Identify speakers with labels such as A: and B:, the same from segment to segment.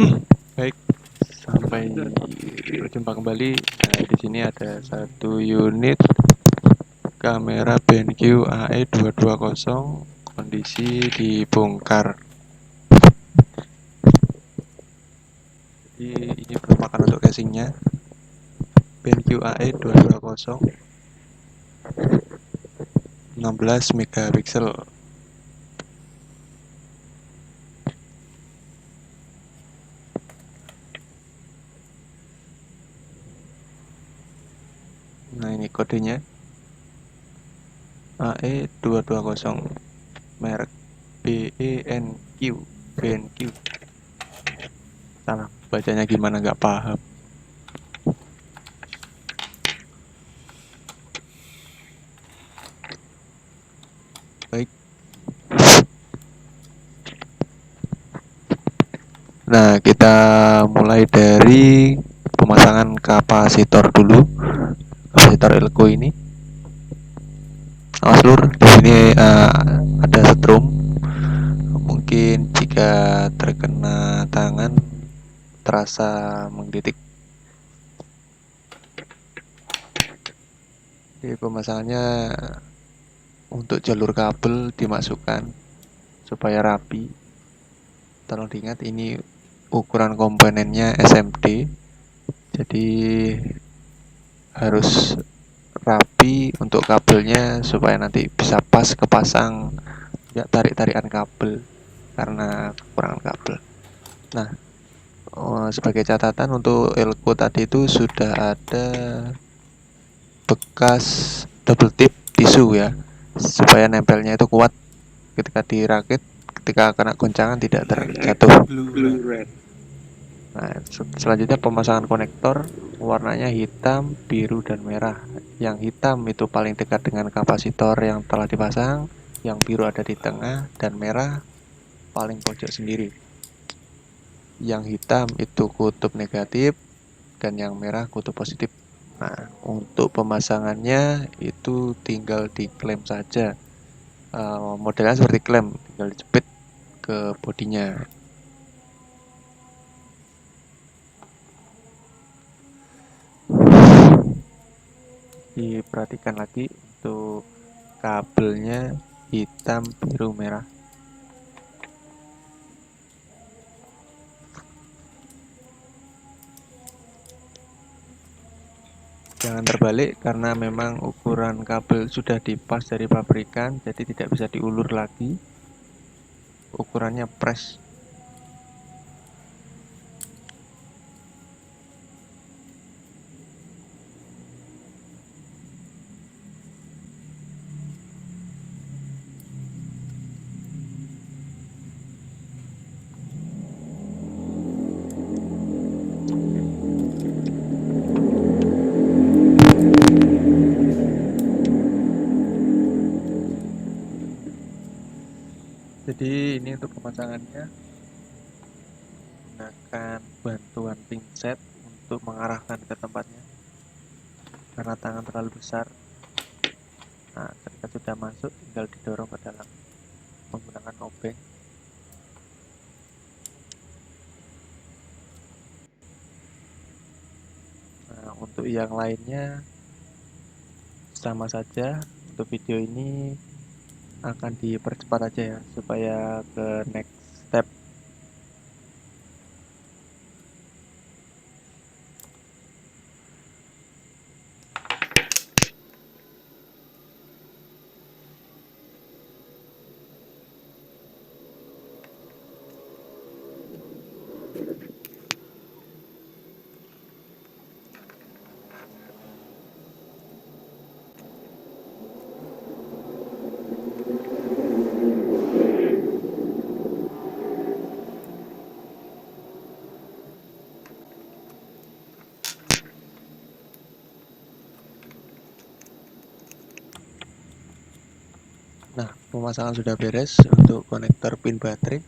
A: Baik, sampai berjumpa kembali. Nah, di sini ada satu unit kamera BenQ AE220, kondisi dibongkar. Jadi ini merupakan untuk casingnya BenQ AE220 16 megapiksel. Nah, ini kodenya AE220, merek BENQ. BenQ. Salah bacanya gimana nggak paham. Baik. Nah, kita mulai dari pemasangan kapasitor dulu. Kapasitor elko ini. Awas lur, di sini ada setrum. Mungkin jika terkena tangan terasa menggelitik. Jadi pemasangannya untuk jalur kabel dimasukkan supaya rapi. Tolong diingat ini ukuran komponennya SMD, jadi harus rapi untuk kabelnya supaya nanti bisa pas kepasang, nggak tarik-tarikan kabel karena kekurangan kabel. Nah, sebagai catatan untuk elko tadi itu sudah ada bekas double tip tisu ya, supaya nempelnya itu kuat ketika dirakit, ketika kena goncangan tidak terjatuh. Nah, selanjutnya pemasangan konektor, warnanya hitam, biru, dan merah. Yang hitam itu paling dekat dengan kapasitor yang telah dipasang, yang biru ada di tengah, dan merah paling pojok sendiri. Yang hitam itu kutub negatif, dan yang merah kutub positif. Nah, untuk pemasangannya itu tinggal diklem saja. Modelnya seperti klem, tinggal dijepit ke bodinya. Diperhatikan lagi untuk kabelnya hitam, biru, merah. Jangan terbalik karena memang ukuran kabel sudah dipas dari pabrikan, jadi tidak bisa diulur lagi. Ukurannya press. Jadi ini untuk pemasangannya menggunakan bantuan pinset untuk mengarahkan ke tempatnya karena tangan terlalu besar. Nah, ketika sudah masuk tinggal didorong ke dalam menggunakan obeng. Nah, untuk yang lainnya sama saja. Untuk video ini akan dipercepat aja ya supaya ke next step. Nah, pemasangan sudah beres untuk konektor pin baterai.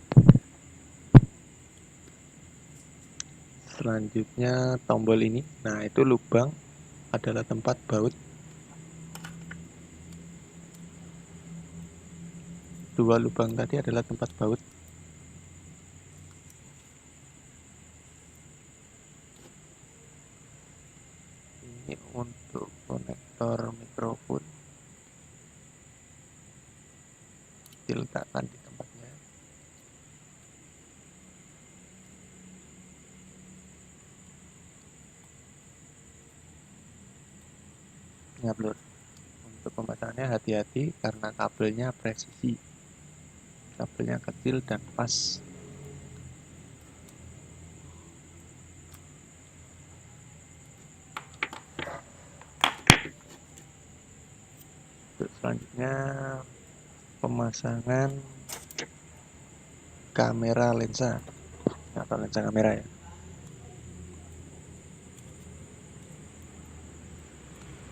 A: Selanjutnya tombol ini. Nah, itu lubang adalah tempat baut. Dua lubang tadi adalah tempat baut. Ini untuk konektor mikrofon, diletakkan di tempatnya. Ya, Lur. Untuk pemasangannya hati-hati karena kabelnya presisi. Kabelnya kecil dan pas. Untuk selanjutnya pemasangan kamera lensa atau lensa kamera ya.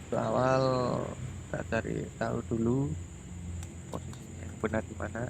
A: Untuk awal kita cari tahu dulu posisinya yang benar di mana.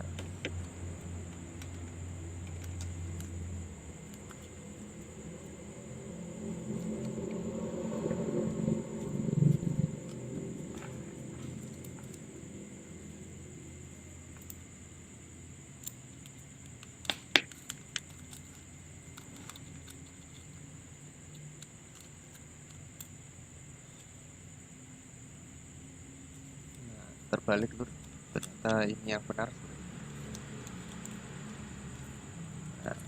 A: Nah, terbalik Lur. Ternyata ini yang benar. Nah,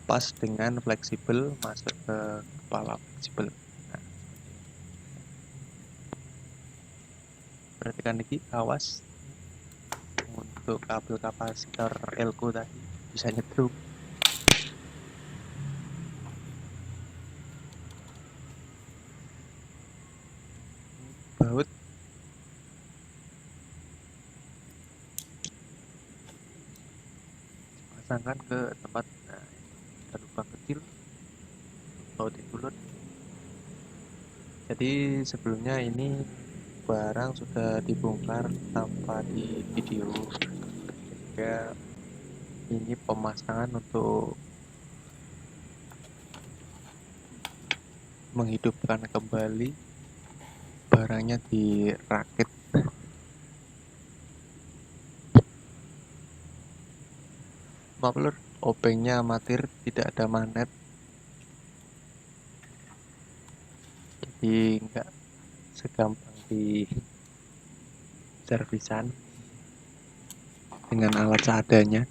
A: pas dengan fleksibel masuk ke kepala fleksibel. Nah, perhatikan lagi, awas untuk kabel kapasitor elko tadi bisa nyetrum. Baut pasangkan ke tempat, nah, ada lubang kecil baut itu Lur. Jadi sebelumnya ini barang sudah dibongkar tanpa di video, sehingga ini pemasangan untuk menghidupkan kembali barangnya dirakit. Maaf Lur, obengnya amatir, tidak ada magnet, jadi nggak segampang di servisan dengan alat seadanya.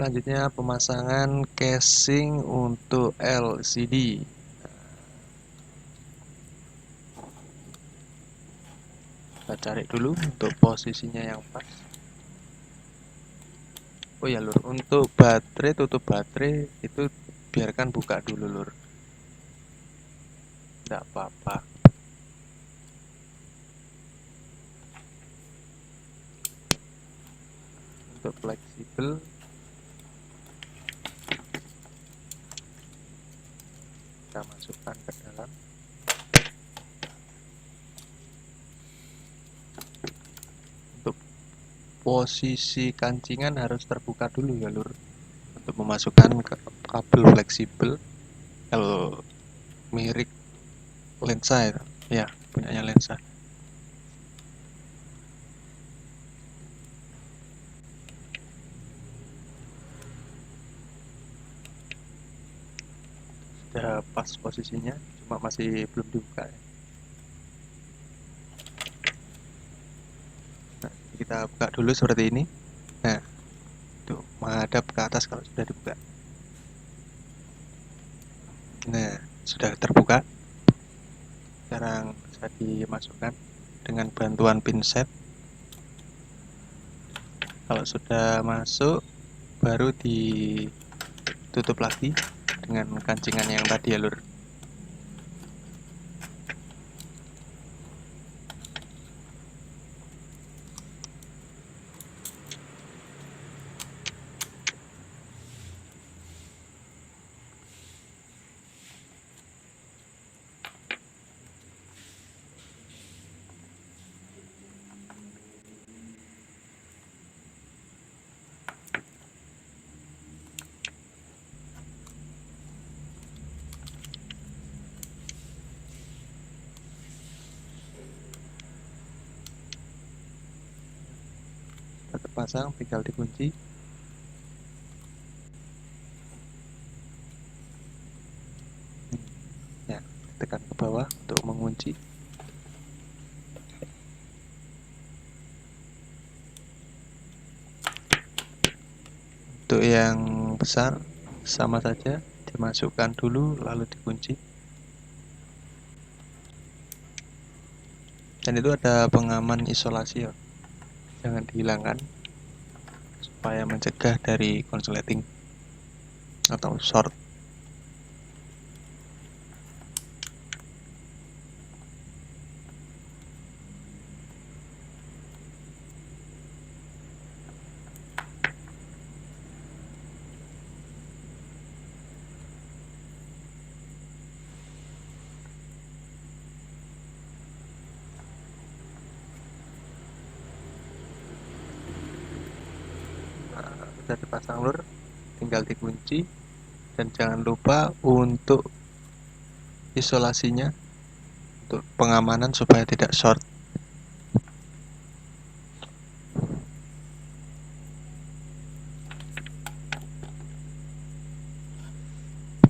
A: Selanjutnya pemasangan casing untuk LCD. Kita cari dulu untuk posisinya yang pas. Oh ya Lur, untuk baterai, tutup baterai itu biarkan buka dulu Lur, tidak apa-apa. Untuk fleksibel kita masukkan ke dalam. Untuk posisi kancingan harus terbuka dulu ya Lur, untuk memasukkan ke kabel fleksibel L mirip lensa ya, punyanya lensa. Sudah pas posisinya, cuma masih belum dibuka ya. Nah, kita buka dulu seperti ini. Nah, itu menghadap ke atas kalau sudah dibuka. Nah, sudah terbuka. Sekarang bisa dimasukkan dengan bantuan pinset. Kalau sudah masuk, baru ditutup lagi dengan kancingan yang tadi ya Lur. Sudah terpasang, tinggal dikunci. Ya, tekan ke bawah untuk mengunci. Untuk yang besar sama saja, dimasukkan dulu lalu dikunci. Dan itu ada pengaman isolasi ya, jangan dihilangkan supaya mencegah dari konsleting atau short. Sudah dipasang lur, tinggal dikunci. Dan jangan lupa untuk isolasinya, untuk pengamanan supaya tidak short.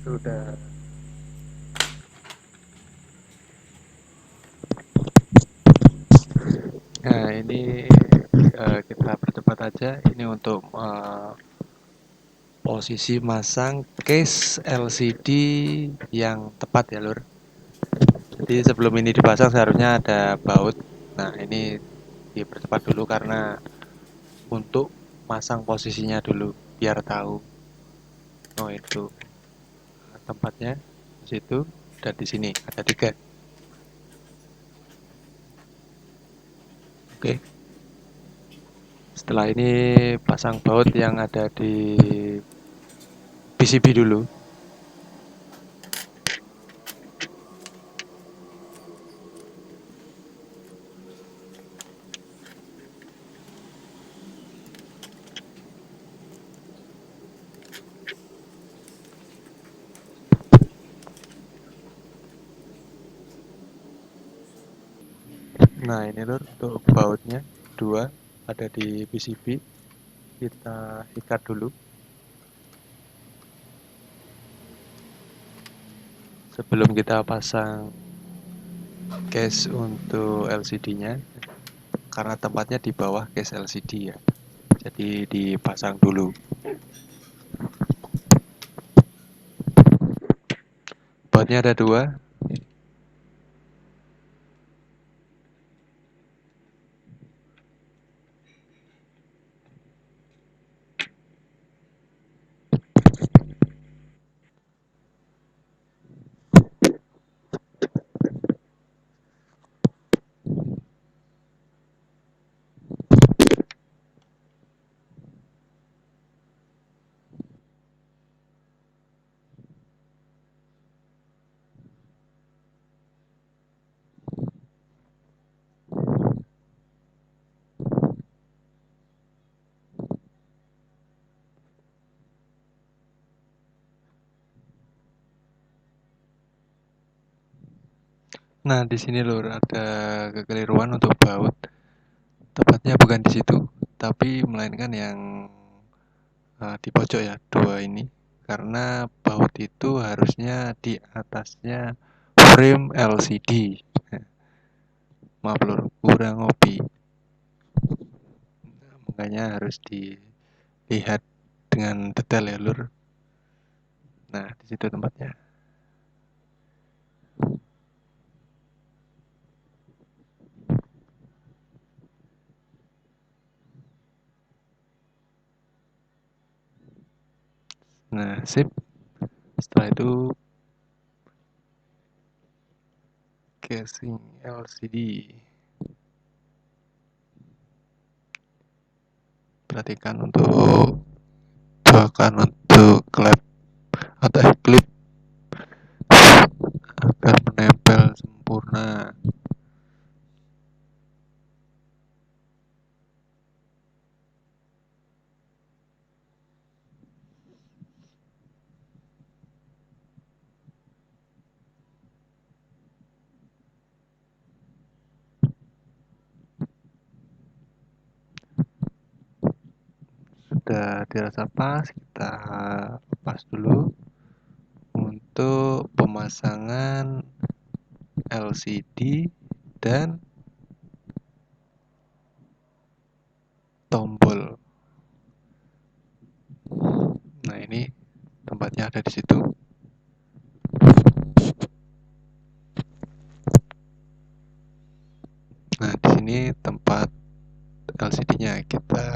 A: Sudah. Nah, ini kita percepat aja. Ini untuk posisi masang case LCD yang tepat ya lur. Jadi sebelum ini dipasang seharusnya ada baut. Nah, ini dipercepat dulu karena untuk masang posisinya dulu biar tahu. Oh, itu tempatnya di situ dan di sini ada 3. Oke. Setelah ini pasang baut yang ada di PCB dulu. Nah, ini lur untuk bautnya 2 ada di PCB. Kita ikat dulu. Sebelum kita pasang case untuk LCD-nya, karena tempatnya di bawah case LCD ya. Jadi dipasang dulu. Bautnya ada 2. Nah, di sini lur ada kekeliruan untuk baut. Tepatnya bukan di situ, tapi melainkan yang di pojok ya, 2 ini. Karena baut itu harusnya di atasnya frame LCD. Maaf lur, kurang ngopi. Makanya harus dilihat dengan detail ya lur. Nah, di situ tempatnya. Nah, sip. Setelah itu casing LCD. Perhatikan untuk doakan untuk klep atau klip agar menempel sempurna. Sudah dirasa pas, kita lepas dulu untuk pemasangan LCD dan tombol. Nah, ini tempatnya ada di situ. Nah, di sini tempat LCD-nya, kita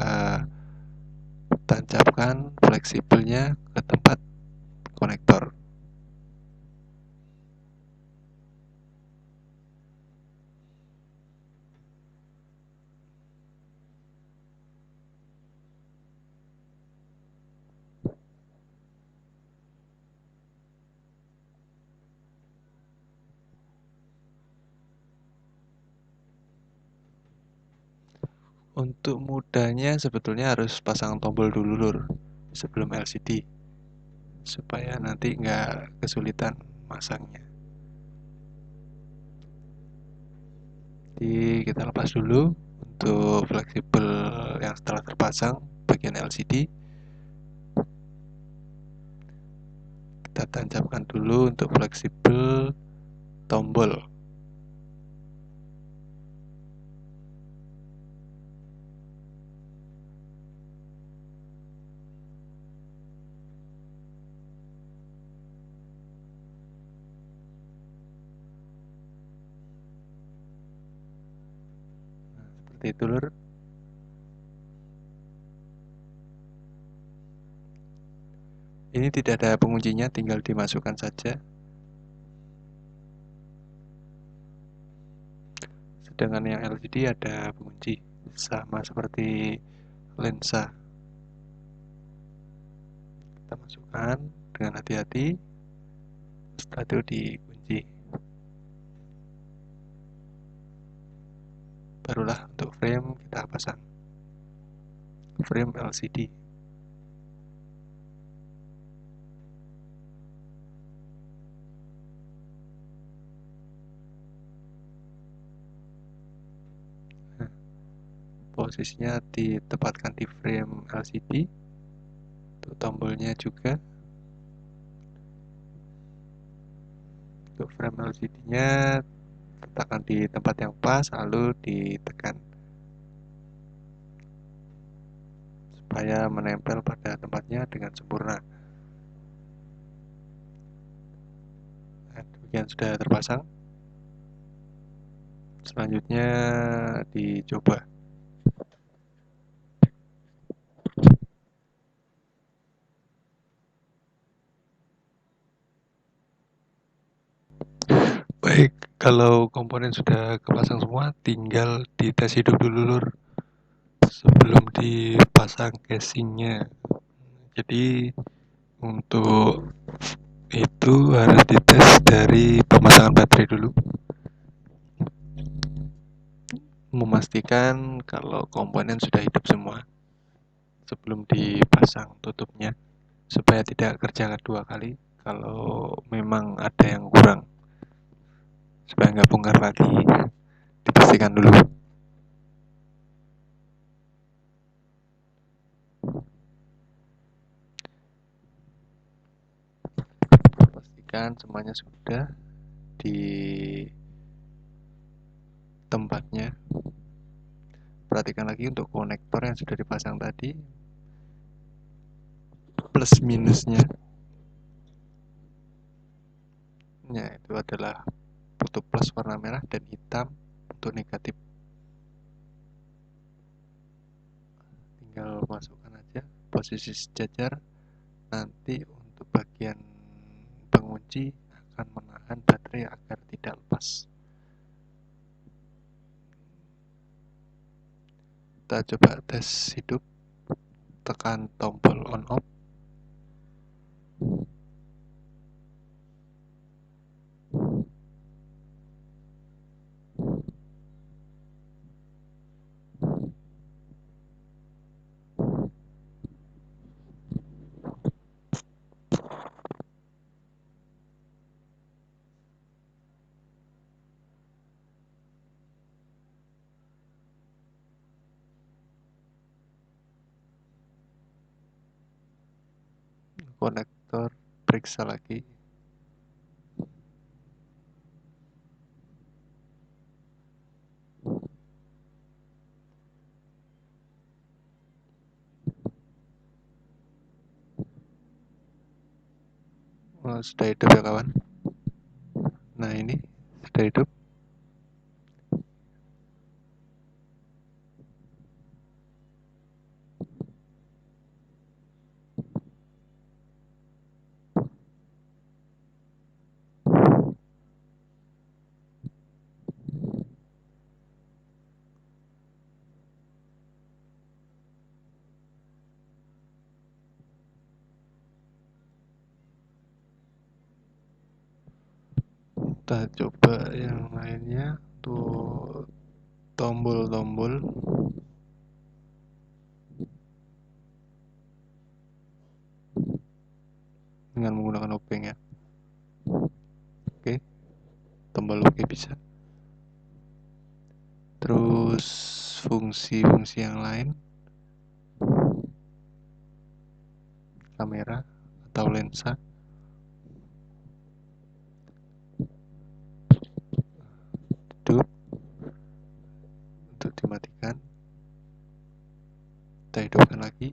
A: tancapkan fleksibelnya ke tempat konektor. Untuk mudahnya sebetulnya harus pasang tombol dulu lur sebelum LCD supaya nanti nggak kesulitan masangnya. Jadi kita lepas dulu untuk fleksibel yang setelah terpasang bagian LCD. Kita tancapkan dulu untuk fleksibel tombol. Nah, seperti itu lur. Ini tidak ada penguncinya, tinggal dimasukkan saja. Sedangkan yang LCD ada pengunci, sama seperti lensa. Kita masukkan dengan hati-hati, setelah itu dikunci. Barulah untuk frame kita pasang, frame LCD. Nah, posisinya ditempatkan di frame LCD. Untuk tombolnya juga, untuk frame LCD-nya letakkan di tempat yang pas, lalu ditekan supaya menempel pada tempatnya dengan sempurna. Nah, demikian sudah terpasang. Selanjutnya dicoba. Baik, kalau komponen sudah kepasang semua, tinggal dites hidup dulu lur sebelum dipasang casingnya. Jadi untuk itu harus dites dari pemasangan baterai dulu, memastikan kalau komponen sudah hidup semua sebelum dipasang tutupnya, supaya tidak kerja dua kali kalau memang ada yang kurang, supaya nggak bongkar lagi. Dipastikan dulu. Pastikan semuanya sudah di tempatnya. Perhatikan lagi untuk konektor yang sudah dipasang tadi, plus minusnya. Ya, itu adalah untuk plus warna merah dan hitam untuk negatif. Tinggal masukkan aja posisi sejajar. Nanti untuk bagian pengunci akan menahan baterai agar tidak lepas. Kita coba tes hidup, tekan tombol on off. konektor, periksa lagi. Oh, sudah hidup ya kawan. Nah ini sudah hidup. Kita coba yang lainnya. Tuh tombol-tombol dengan menggunakan obeng ya. Oke, tombol oke bisa. Terus fungsi-fungsi yang lain, kamera atau lensa, hidup untuk dimatikan. Kita hidupkan lagi.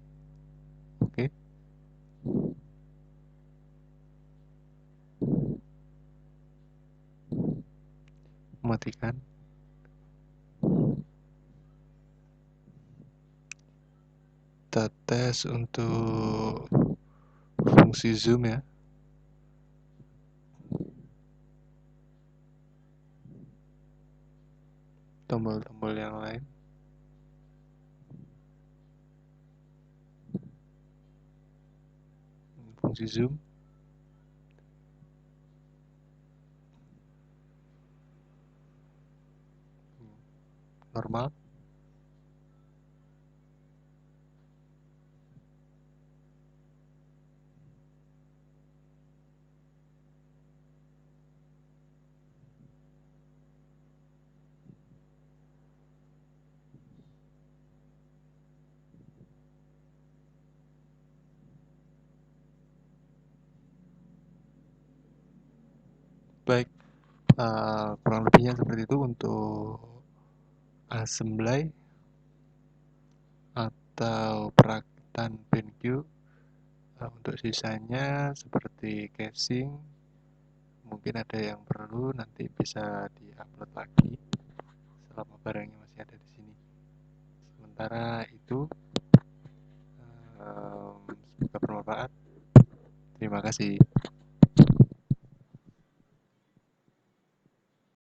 A: Oke, matikan. Kita tes untuk fungsi zoom ya. Tombol-tombol yang lain. Fungsi zoom. Normal. Baik, kurang lebihnya seperti itu untuk assembly atau perakitan BenQ. Untuk sisanya seperti casing, mungkin ada yang perlu nanti bisa diupload lagi selama barangnya masih ada di sini. Sementara itu, semoga bermanfaat. Terima kasih.